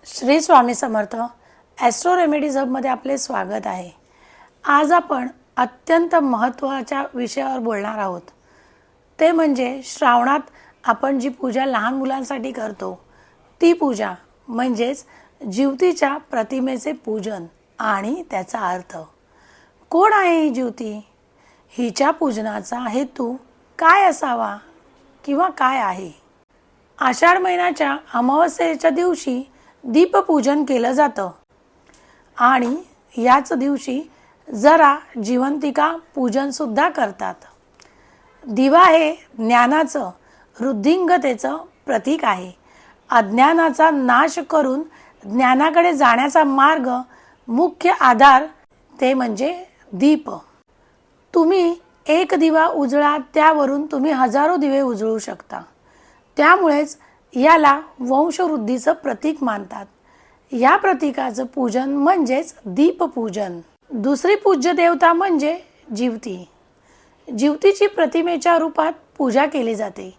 Shri Swami Samarth Austro remedies हबमध्ये आपले स्वागत आहे। आज आपण अत्यंत महत्त्वाच्या विषयावर बोलणार आहोत, ते म्हणजे श्रावणात आपण जी पूजा लहान मुलांसाठी करतो ती पूजा म्हणजेच ज्योतीच्या प्रतिमेचे पूजन आणि त्याचा अर्थ। कोण आहे ही ज्योती? हिच्या पूजनाचा हेतू काय असावा किंवा काय आहे? आषाढ महिन्याच्या अमावस्येच्या दिवशी दीपपूजन केलं जातं आणि याच दिवशी जरा जिवंतिका पूजन सुद्धा करतात। दिवा हे ज्ञानाचं वृद्धिंगतेचं प्रतीक आहे। अज्ञानाचा नाश करून ज्ञानाकडे जाण्याचा मार्ग, मुख्य आधार ते म्हणजे दीप। तुम्ही एक दिवा उजळा, त्यावरून तुम्ही हजारो दिवे उजळू शकता। त्यामुळेच याला वंशवृद्धीचं प्रतीक मानतात। या प्रतीकाचं पूजन म्हणजेच दीपपूजन। दुसरी पूज्य देवता म्हणजे ज्योती। ज्योतीची प्रतिमेच्या रूपात पूजा केली जाते।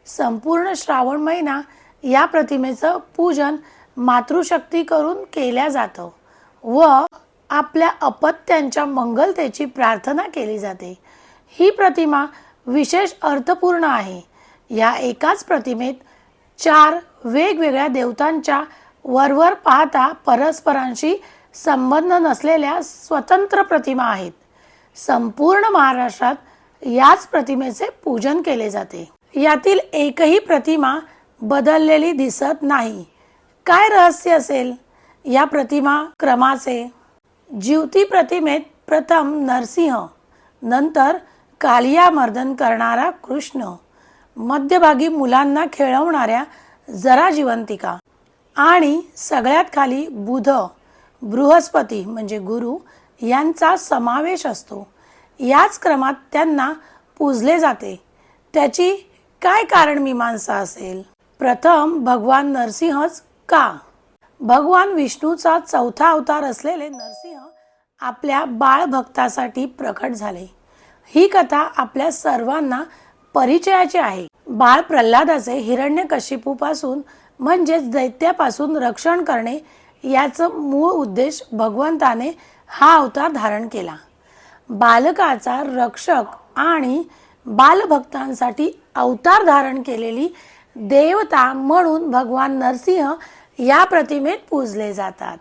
संपूर्ण श्रावण महिना या प्रतिमेचं पूजन मातृशक्ती करून केल्या जातं व आपल्या अपत्यांच्या मंगलतेची प्रार्थना केली जाते। ही प्रतिमा विशेष अर्थपूर्ण आहे। या एकाच प्रतिमेत 4 वेगवेगळ्या देवतांच्या वरवर पाहता परस्परांशी संबंध नसलेल्या स्वतंत्र प्रतिमा आहेत। संपूर्ण महाराष्ट्रात याच प्रतिमेचे पूजन केले जाते। यातील एकही प्रतिमा बदललेली दिसत नाही। काय रहस्य असेल या प्रतिमा क्रमाचे? ज्योती प्रतिमेत प्रथम नरसिंह, नंतर कालिया मर्दन करणारा कृष्ण, मध्यभागी मुलांना खेळवणाऱ्या जरा जिवंतिका आणि सगळ्यात खाली बुध, बृहस्पती म्हणजे गुरु यांचा समावेश असतो। याच क्रमात त्यांना पूजले जाते। त्याची काय कारण मीमांसा असेल? प्रथम भगवान नरसिंहच का? भगवान विष्णूचा चौथा अवतार असलेले नरसिंह आपल्या बाळ भक्तासाठी प्रकट झाले। ही कथा आपल्या सर्वांना परिचयाची आहे। बाळ प्रल्हादाचे हिरण्यकशिपूपासून म्हणजेच दैत्यापासून रक्षण करणे याचं मूळ उद्देश भगवंताने हा अवतार धारण केला। बालकाचा रक्षक आणि बालभक्तांसाठी अवतार धारण केलेली देवता म्हणून भगवान नरसिंह या प्रतिमेत पूजले जातात।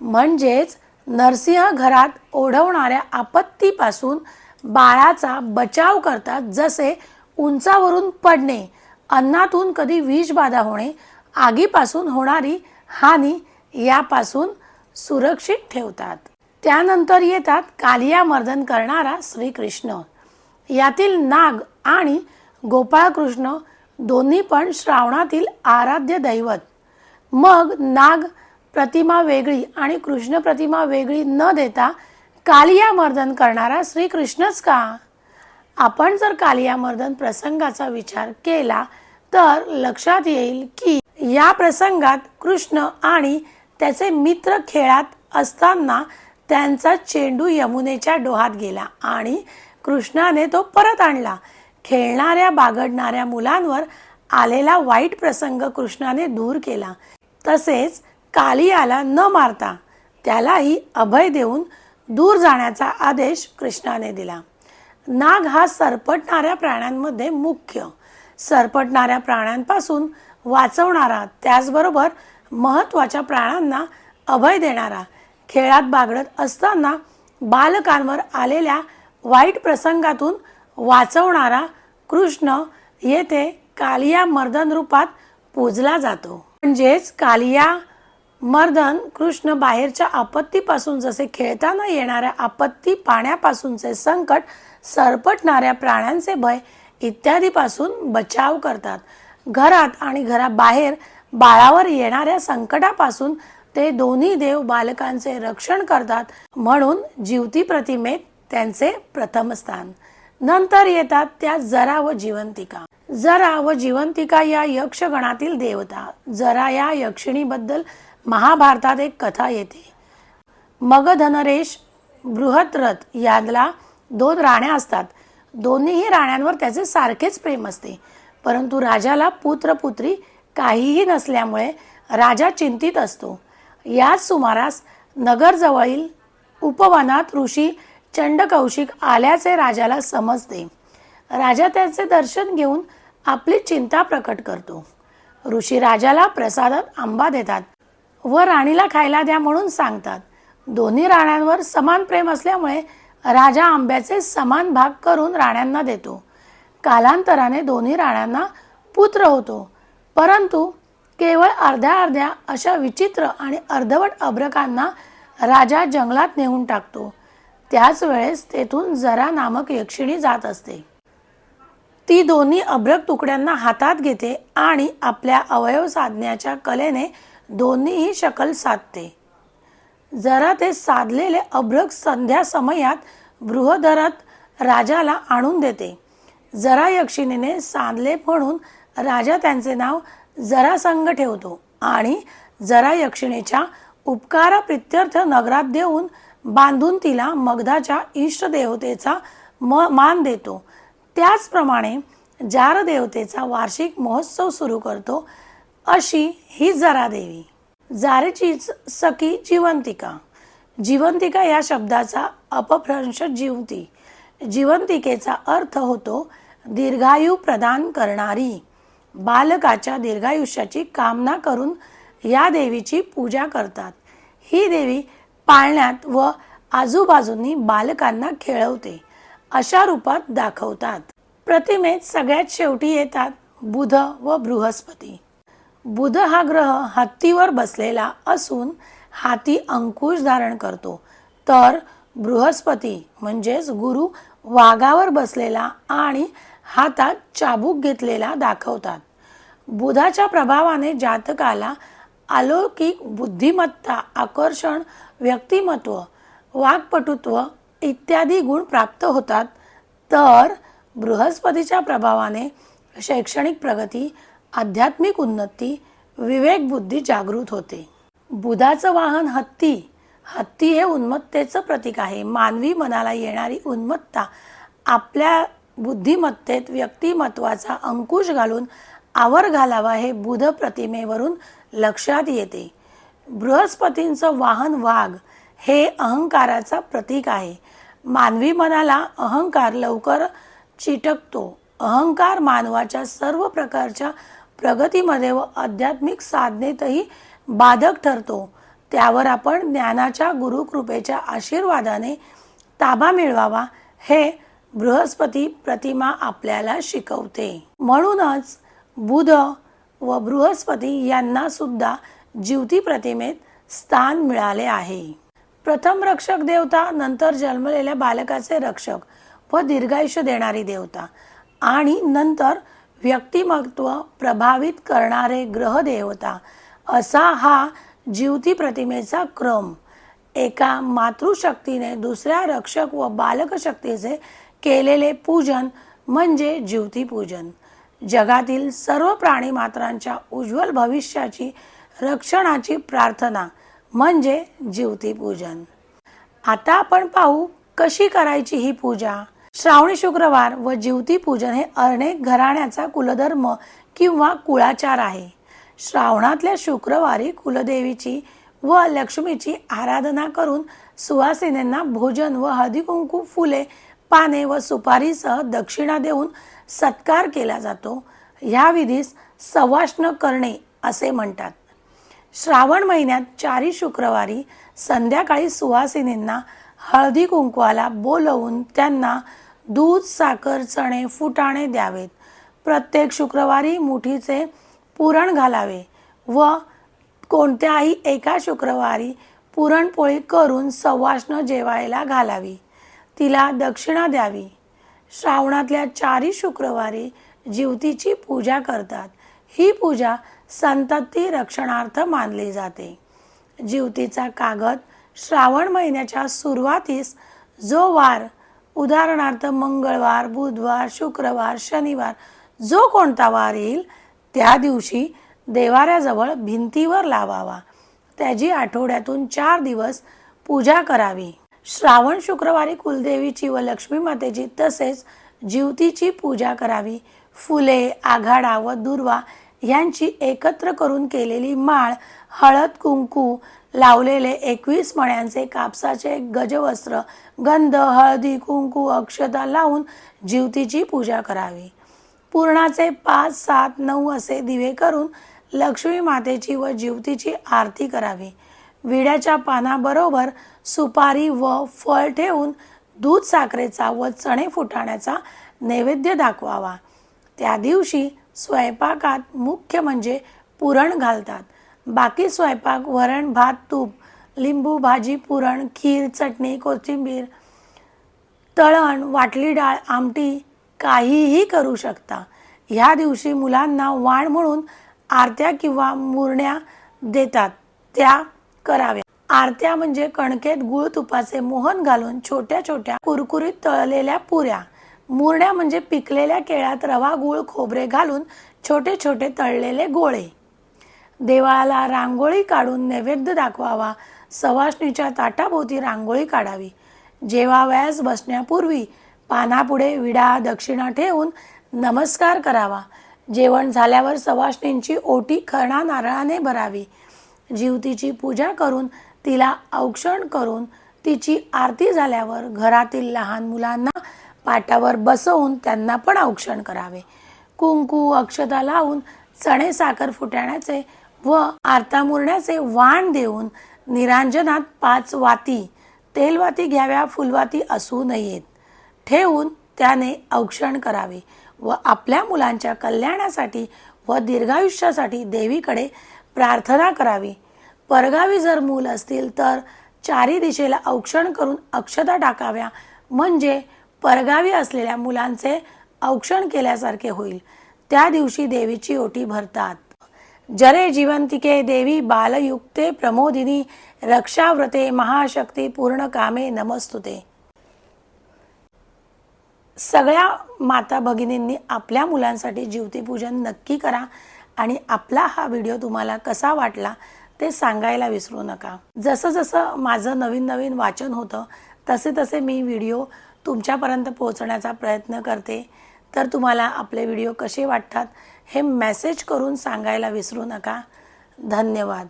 म्हणजेच नरसिंह घरात ओढवणाऱ्या आपत्तीपासून बाळाचा बचाव करतात। जसे उंचावरून पडणे, अन्नातून कधी विषबाधा होणे, आगीपासून होणारी हानी यापासून सुरक्षित ठेवतात। त्यानंतर येतात कालिया मर्दन करणारा श्रीकृष्ण। यातील नाग आणि गोपाळकृष्ण दोन्ही पण श्रावणातील आराध्य दैवत। मग नाग प्रतिमा वेगळी आणि कृष्ण प्रतिमा वेगळी न देता कालिया मर्दन करणारा श्रीकृष्णच का? आपण जर कालिया मर्दन प्रसंगाचा विचार केला तर लक्षात येईल की या प्रसंगात कृष्ण आणि त्याचे मित्र खेळात असताना त्यांचा चेंडू यमुनेच्या डोहात गेला आणि कृष्णाने तो परत आणला। खेळणाऱ्या बागडणाऱ्या मुलांवर आलेला वाईट प्रसंग कृष्णाने दूर केला। तसेच कालियाला न मारता त्यालाही अभय देऊन दूर जाण्याचा आदेश कृष्णाने दिला। नाग हा सरपटणाऱ्या प्राण्यांमध्ये मुख्य, सरपटणाऱ्या प्राण्यांपासून वाचवणारा, त्याचबरोबर महत्त्वाच्या प्राण्यांना अभय देणारा, खेळात बागडत असताना बालकांवर आलेल्या वाईट प्रसंगातून वाचवणारा कृष्ण येथे कालिया मर्दन रूपात पूजला जातो। म्हणजेच कालिया मर्दन कृष्ण बाहेरच्या आपत्तीपासून, जसे खेळताना येणाऱ्या आपत्ती, पाण्यापासूनचे संकट, सरपटणाऱ्या प्राण्यांचे भय इत्यादीपासून बचाव करतात। घरात आणि घराबाहेर बाळावर येणाऱ्या संकटापासून ते दोन्ही देव बालकांचे रक्षण करतात। म्हणून ज्योती प्रतिमेत त्यांचे प्रथम स्थान। नंतर येतात त्या जरा व जिवंतिका। जरा व जिवंतिका या यक्षगणातील देवता। जरा या यक्षिणीबद्दल महाभारतात एक कथा येते। मगधनरेश बृहद्रथ याला 2 राण्या असतात। दोन्हीही राण्यांवर त्याचे सारखेच प्रेम असते, परंतु राजाला पुत्र पुत्री काहीही नसल्यामुळे राजा चिंतित असतो. याच सुमारास नगरजवळील उपवनात ऋषी चंडकौशिक आल्याचे राजाला समजते. राजा त्याचे दर्शन घेऊन आपली चिंता प्रकट करतो. ऋषी राजाला प्रसादात आंबा देतात व राणीला खायला द्या म्हणून सांगतात. दोन्ही राण्यांवर समान प्रेम असल्यामुळे राजा आंब्याचे समान भाग करून राण्यांना देतो. कालांतराने दोन्ही राण्यांना पुत्र होतो, परंतु केवळ अर्ध्या अर्ध्या अशा विचित्र आणि अर्धवट अभ्रकांना राजा जंगलात नेऊन टाकतो. त्याच वेळेस तेथून जरा नामक यक्षिणी जात असते. ती दोन्ही अभ्रक तुकड्यांना हातात घेते आणि आपल्या अवयव साधण्याच्या कलेने दोन्हीही शकल साधते. जरा ते साधलेले अभ्रक संध्या समयात बृहदरथ राजाला आणून देते. जरा यक्षिणीने साधले म्हणून राजा त्यांचे नाव जरासंग ठेवतो आणि जरा यक्षिणीच्या उपकाराप्रित्यर्थ नगरात देऊन बांधून तिला मगधाच्या इष्टदेवतेचा मान देतो. त्याचप्रमाणे जार देवतेचा वार्षिक महोत्सव सुरू करतो. अशी ही जरा देवी. जारेचीच सखी जिवंतिका. जिवंतिका या शब्दाचा अपभ्रंश जिवती. जिवंतिकेचा अर्थ होतो दीर्घायू प्रदान करणारी. बालकाच्या दीर्घायुष्याची कामना करून या देवीची पूजा करतात. ही देवी पाळण्यात व आजूबाजूंनी बालकांना खेळवते अशा रूपात दाखवतात. प्रतिमेत सगळ्यात शेवटी येतात बुध व बृहस्पती. बुध हा ग्रह हत्तीवर बसलेला असून हाती अंकुश धारण करतो, तर बृहस्पती म्हणजेच गुरु वाघावर बसलेला आणि हातात चाबूक घेतलेला दाखवतात. बुधाच्या प्रभावाने जातकाला अलौकिक बुद्धिमत्ता, आकर्षण, व्यक्तिमत्व, वाक्पटुत्व इत्यादी गुण प्राप्त होतात, तर बृहस्पतीच्या प्रभावाने शैक्षणिक प्रगती, आध्यात्मिक उन्नती, विवेक बुद्धी जागृत होते. बुधाचं वाहन हत्ती. हत्ती हे उन्मत्तेचं प्रतीक आहे. मानवी मनाला येणारी उन्मत्ता आपल्या बुद्धिमत्तेत व्यक्तिमत्वाचा अंकुश घालून आवर घालावा हे बुध प्रतिमेवरून लक्षात येते. बृहस्पतींचं वाहन वाघ हे अहंकाराचा प्रतीक आहे. मानवी मनाला अहंकार लवकर चिटकतो. अहंकार मानवाच्या सर्व प्रकारच्या प्रगतीमध्ये व आध्यात्मिक साधनेतही बाधक ठरतो. त्यावर आपण ज्ञानाच्या गुरुकृपेच्या आशीर्वादाने ताबा मिळवावा हे बृहस्पती प्रतिमा आपल्याला शिकवते. म्हणूनच बुध व बृहस्पती यांना सुद्धा जिवती प्रतिमेत स्थान मिळाले आहे. प्रथम रक्षक देवता, नंतर जन्मलेल्या बालकाचे रक्षक व दीर्घायुष्य देणारी देवता आणि नंतर व्यक्तिमत्व प्रभावित करणारे ग्रह देवता असा हा जिवती प्रतिमेचा क्रम. एका मातृशक्तीने दुसऱ्या रक्षक व बालक शक्तीचे केलेले पूजन म्हणजे जिवती पूजन. जगातील सर्व प्राणी मात्रांच्या उज्ज्वल भविष्याची रक्षणाची प्रार्थना म्हणजे जिवती पूजन. आता आपण पाहू कशी करायची ही पूजा. श्रावणी शुक्रवार व जिवती पूजन हे अनेक घराण्याचा कुलधर्म किंवा कुळाचार आहे. श्रावणातल्या शुक्रवारी कुलदेवीची व लक्ष्मीची आराधना करून सुवासिनींना भोजन व हळदी कुंकू, फुले, पाने व सुपारीसह दक्षिणा देऊन सत्कार केला जातो. ह्या विधीस सवाष्ण करणे असे म्हणतात. श्रावण महिन्यात 4 शुक्रवारी संध्याकाळी सुवासिनींना हळदी कुंकवाला बोलवून त्यांना दूध, साखर, चणे, फुटाणे द्यावेत. प्रत्येक शुक्रवारी मुठीचे पुरण घालावे व कोणत्याही एका शुक्रवारी पुरणपोळी करून सवाष्ण जेवायला घालावी. तिला दक्षिणा द्यावी. श्रावणातल्या 4 शुक्रवारी जिवतीची पूजा करतात. ही पूजा संतती रक्षणार्थ मानली जाते. जिवतीचा कागद श्रावण महिन्याच्या सुरुवातीस जो वार, उदाहरणार्थ मंगळवार, बुधवार, शुक्रवार, शनिवार, जो कोणता वार येईल त्या दिवशी देवाऱ्याजवळ भिंतीवर लावावा. त्याची आठवड्यातून 4 दिवस पूजा करावी. श्रावण शुक्रवारी कुलदेवीची व लक्ष्मी मातेची तसेच जिवतीची पूजा करावी. फुले, आघाडा व दुर्वा यांची एकत्र करून केलेली माळ, हळद कुंकू लावलेले 21 मण्यांचे कापसाचे गजवस्त्र, गंध, हळदी कुंकू अक्षता लावून जिवतीची पूजा करावी. पूर्णाचे 5, 7, 9 असे दिवे करून लक्ष्मी मातेची व जिवतीची आरती करावी. विड्याच्या पानाबरोबर सुपारी व फळ ठेवून दूध साखरेचा व चणे फुटाण्याचा नैवेद्य दाखवावा. त्या दिवशी स्वयंपाकात मुख्य म्हणजे पुरण घालतात. बाकी स्वयंपाक वरण, भात, तूप, लिंबू, भाजी, पुरण, खीर, चटणी, कोथिंबीर, तळण, वाटली डाळ, आमटी काहीही करू शकता. ह्या दिवशी मुलांना वाण म्हणून आरत्या किंवा मुरण्या देतात, त्या कराव्या. आरत्या म्हणजे कणकेत गुळ तुपाचे मोहन घालून छोट्या छोट्या कुरकुरीत तळलेल्या पुऱ्या. मुरण्या म्हणजे पिकलेल्या केळ्यात रवा, गुळ, खोबरे घालून छोटे छोटे तळलेले गोळे. देवाला रांगोळी काढून नैवेद्य दाखवावा. सवाष्णीच्या ताटाभोवती रांगोळी काढावी. जेवावयास बसण्यापूर्वी पानापुढे विडा दक्षिणा ठेवून नमस्कार करावा. जेवण झाल्यावर सवाष्णींची ओटी खणा नारळाने भरावी. जिवतीची पूजा करून तिला औक्षण करून तिची आरती झाल्यावर घरातील लहान मुलांना पाटावर बसवून त्यांना पण औक्षण करावे. कुंकू अक्षता लावून चणे साखर फुटाण्याचे व आरता मुरण्याचे वाण देऊन निरांजनात 5 वाती, तेलवाती घ्याव्या, फुलवाती असू नयेत, ठेवून त्याने औक्षण करावे व आपल्या मुलांच्या कल्याणासाठी व दीर्घायुष्यासाठी देवीकडे प्रार्थना करावी. परगावी जर मूल असतील तर चारी दिशेला औक्षण करून अक्षता टाकाव्या, म्हणजे परगावी असलेल्या मुलांचे औक्षण केल्यासारखे होईल. त्या दिवशी देवीची ओटी भरतात. जरे जीवंतिके देवी बालयुक्ते प्रमोदिनी रक्षाव्रते महाशक्ती पूर्ण कामे नमस्तुते. सगळ्या माता भगिनींनी आपल्या मुलांसाठी जिवतीपूजन नक्की करा आणि आपला हा व्हिडिओ तुम्हाला कसा वाटला ते सांगायला विसरू नका. जसं जसं माझं नवीन नवीन वाचन होतं तसे तसे मी व्हिडिओ तुमच्यापर्यंत पोहोचण्याचा प्रयत्न करते. तर तुम्हाला आपले व्हिडिओ कसे वाटतात हे मेसेज करून सांगायला विसरू नका. धन्यवाद.